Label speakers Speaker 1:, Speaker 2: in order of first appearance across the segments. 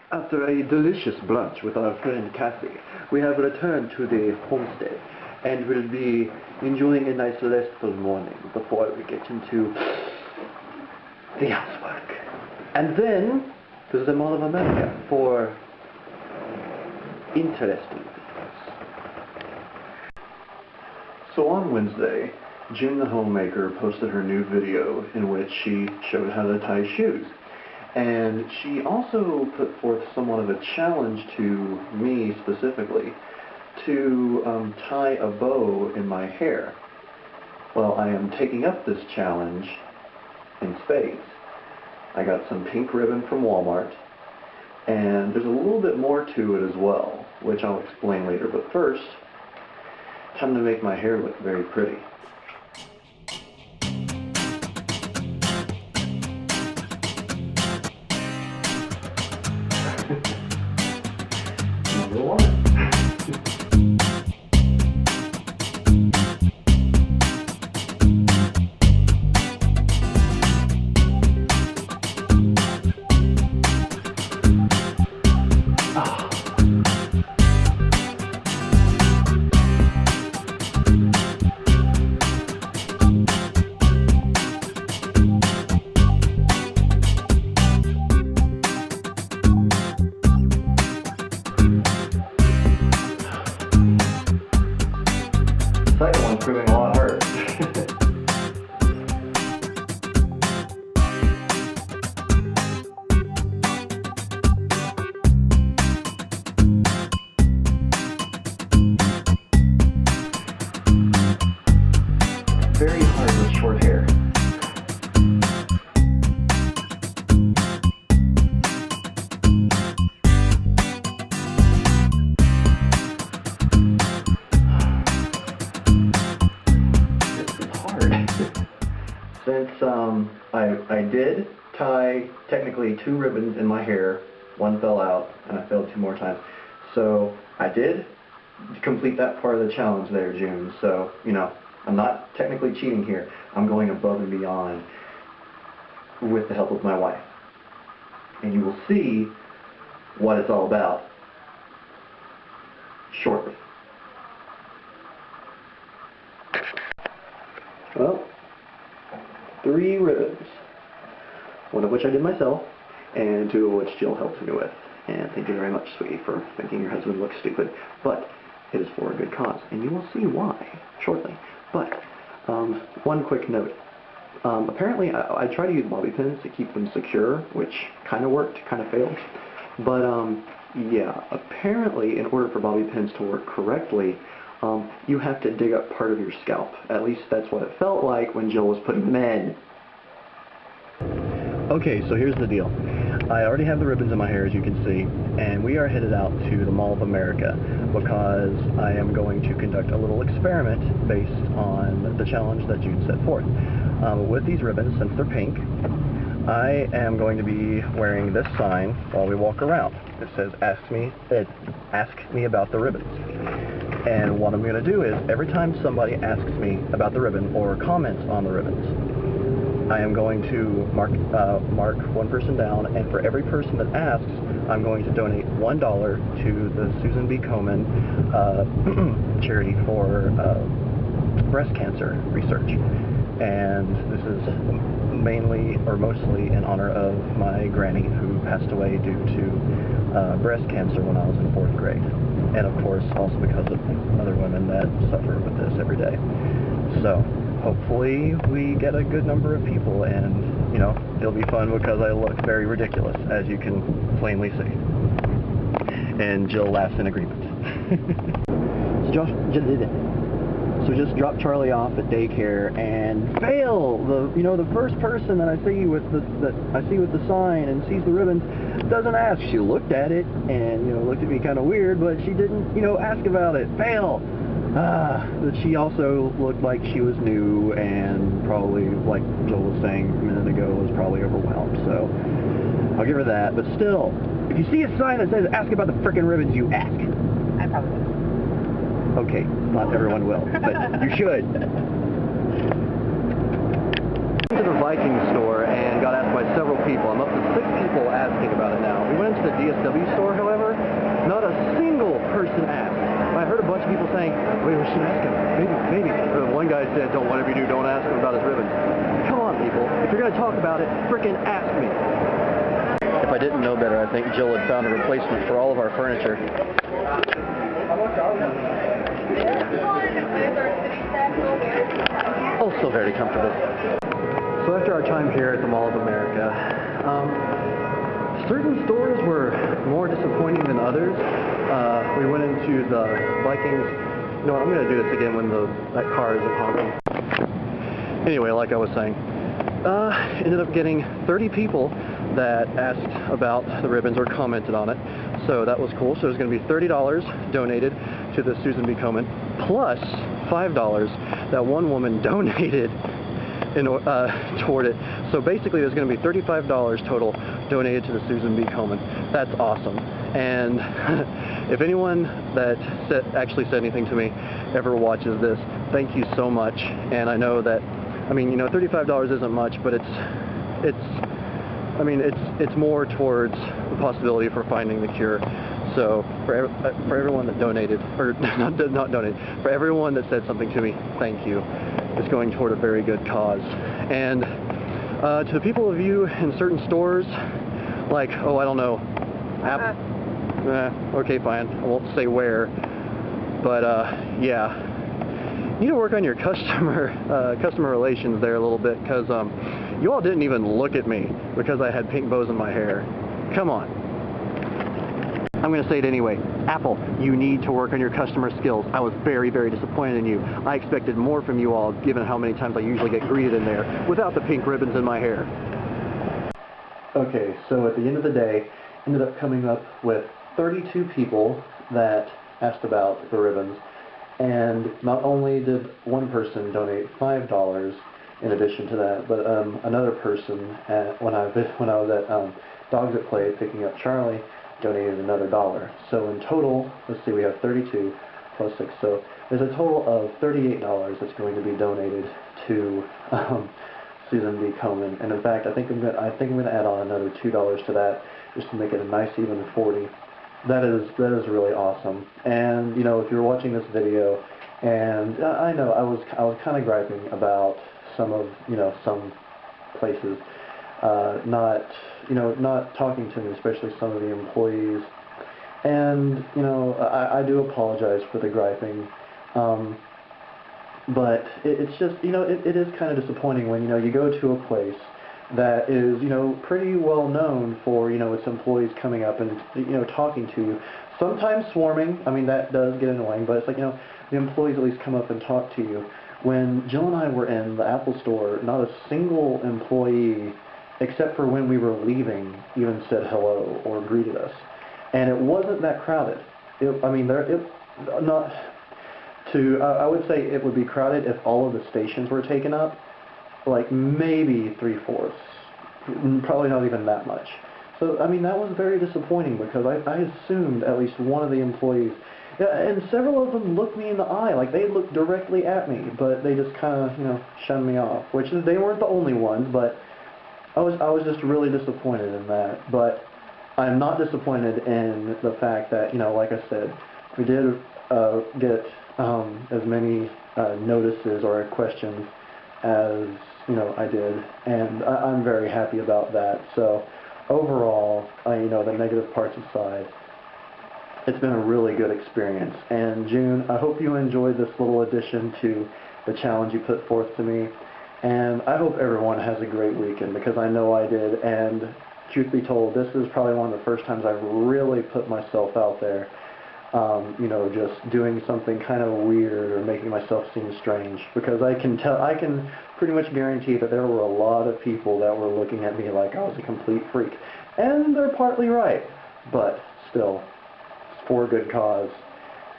Speaker 1: After a delicious brunch with our friend Cassie, we have returned to the homestead and will be enjoying a nice restful morning before we get into the housework. And then to the Mall of America for interesting business. So on Wednesday, June the homemaker posted her new video in which she showed how to tie shoes. And she also put forth somewhat of a challenge to me specifically to tie a bow in my hair. Well, I am taking up this challenge in spades. I got some pink ribbon from Walmart, and there's a little bit more to it as well, which I'll explain later. But first, time to make my hair look very pretty. Number one. Second one's proving a lot harder. Very hard with short hair. Since I did tie technically 2 ribbons in my hair, one fell out and I failed 2 more times. So I did complete that part of the challenge there, June. So, you know, I'm not technically cheating here. I'm going above and beyond with the help of my wife. And you will see what it's all about shortly. Well, 3 ribbons, one of which I did myself, and 2 of which Jill helped me with. And thank you very much, sweetie, for making your husband look stupid. But it is for a good cause, and you will see why shortly. But one quick note. Apparently, I tried to use bobby pins to keep them secure, which kind of worked, kind of failed. But yeah, apparently, in order for bobby pins to work correctly, you have to dig up part of your scalp. At least that's what it felt like when Jill was putting them in. Okay, so here's the deal. I already have the ribbons in my hair, as you can see, and we are headed out to the Mall of America because I am going to conduct a little experiment based on the challenge that June set forth. With these ribbons, since they're pink, I am going to be wearing this sign while we walk around. It says, ask me about the ribbons. And what I'm going to do is, every time somebody asks me about the ribbon or comments on the ribbons, I am going to mark one person down, and for every person that asks, I'm going to donate $1 to the Susan B. Komen charity for breast cancer research. And this is mainly or mostly in honor of my granny who passed away due to breast cancer when I was in 4th grade. And of course also because of other women that suffer with this every day. So hopefully we get a good number of people, and you know, it'll be fun because I look very ridiculous, as you can plainly see. And Jill laughs in agreement. So Josh did it. So just drop Charlie off at daycare and fail. The first person that I see with the sign and sees the ribbons doesn't ask. She looked at it and looked at me kind of weird, but she didn't ask about it. Fail. But she also looked like she was new and probably, like Joel was saying a minute ago, was probably overwhelmed. So I'll give her that. But still, if you see a sign that says ask about the frickin' ribbons, you ask.
Speaker 2: I probably will.
Speaker 1: Okay, not everyone will, but you should. I went to the Viking store and got asked by several people. I'm up to 6 people asking about it now. We went into the DSW store, however, not a single person asked. I heard a bunch of people saying, wait, we should ask him. Maybe. One guy said, don't, whatever you do, don't ask him about his ribbons. Come on, people. If you're going to talk about it, frickin' ask me. If I didn't know better, I think Jill had found a replacement for all of our furniture. Also very comfortable. So after our time here at the Mall of America, certain stores were more disappointing than others. We went into the Vikings. You know what, I'm going to do this again when that car isn't honking. Anyway, like I was saying, ended up getting 30 people that asked about the ribbons or commented on it. So that was cool. So it was going to be $30 donated to the Susan B. Komen, plus $5 that one woman donated toward it. So basically there's going to be $35 total donated to the Susan B. Komen. That's awesome. And if anyone that actually said anything to me ever watches this, thank you so much. And I know that, I mean, you know, $35 isn't much, but it's more towards the possibility for finding the cure. So for everyone that donated, or not donated, for everyone that said something to me, thank you. It's going toward a very good cause. And to the people of you in certain stores, like, oh, I don't know, okay, fine, I won't say where, but yeah, you need to work on your customer relations there a little bit, because you all didn't even look at me because I had pink bows in my hair. Come on. I'm going to say it anyway. Apple, you need to work on your customer skills. I was very, very disappointed in you. I expected more from you all, given how many times I usually get greeted in there without the pink ribbons in my hair. Okay, so at the end of the day, ended up coming up with 32 people that asked about the ribbons. And not only did one person donate $5 in addition to that, but another person, when I was at Dogs at Play picking up Charlie, donated another $1. So in total, let's see, we have 32 plus 6. So there's a total of $38 that's going to be donated to Susan B. Komen. And in fact, I think I'm going to add on another $2 to that just to make it a nice even 40. That is really awesome. And you know, if you're watching this video, and I know I was kind of griping about some places not talking to me, especially some of the employees. And you know, I do apologize for the griping. But it's just, you know, it is kind of disappointing when, you know, you go to a place that is, you know, pretty well known for, you know, its employees coming up and, you know, talking to you. Sometimes swarming, I mean, that does get annoying, but it's like, you know, the employees at least come up and talk to you. When Jill and I were in the Apple store, not a single employee, except for when we were leaving, even said hello or greeted us. And it wasn't that crowded. I would say it would be crowded if all of the stations were taken up, like maybe 3/4, probably not even that much. So, I mean, that was very disappointing because I assumed at least one of the employees, and several of them looked me in the eye, like they looked directly at me, but they just kind of, you know, shunned me off, which is, they weren't the only ones, but I was just really disappointed in that. But I'm not disappointed in the fact that, you know, like I said, we did get as many notices or questions as, you know, I did, and I'm very happy about that. So overall, you know, the negative parts aside, it's been a really good experience. And June, I hope you enjoyed this little addition to the challenge you put forth to me, and I hope everyone has a great weekend, because I know I did. And truth be told, this is probably one of the first times I've really put myself out there, you know, just doing something kind of weird or making myself seem strange, because I can pretty much guarantee that there were a lot of people that were looking at me like I was a complete freak. And they're partly right, but still, it's for a good cause.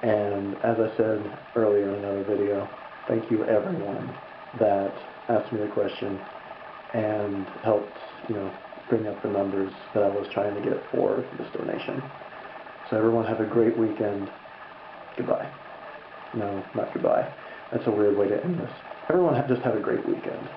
Speaker 1: And as I said earlier in another video, thank you everyone that asked me the question and helped, you know, bring up the numbers that I was trying to get for this donation. So everyone have a great weekend. Goodbye. No, not goodbye. That's a weird way to end this. Everyone just have a great weekend.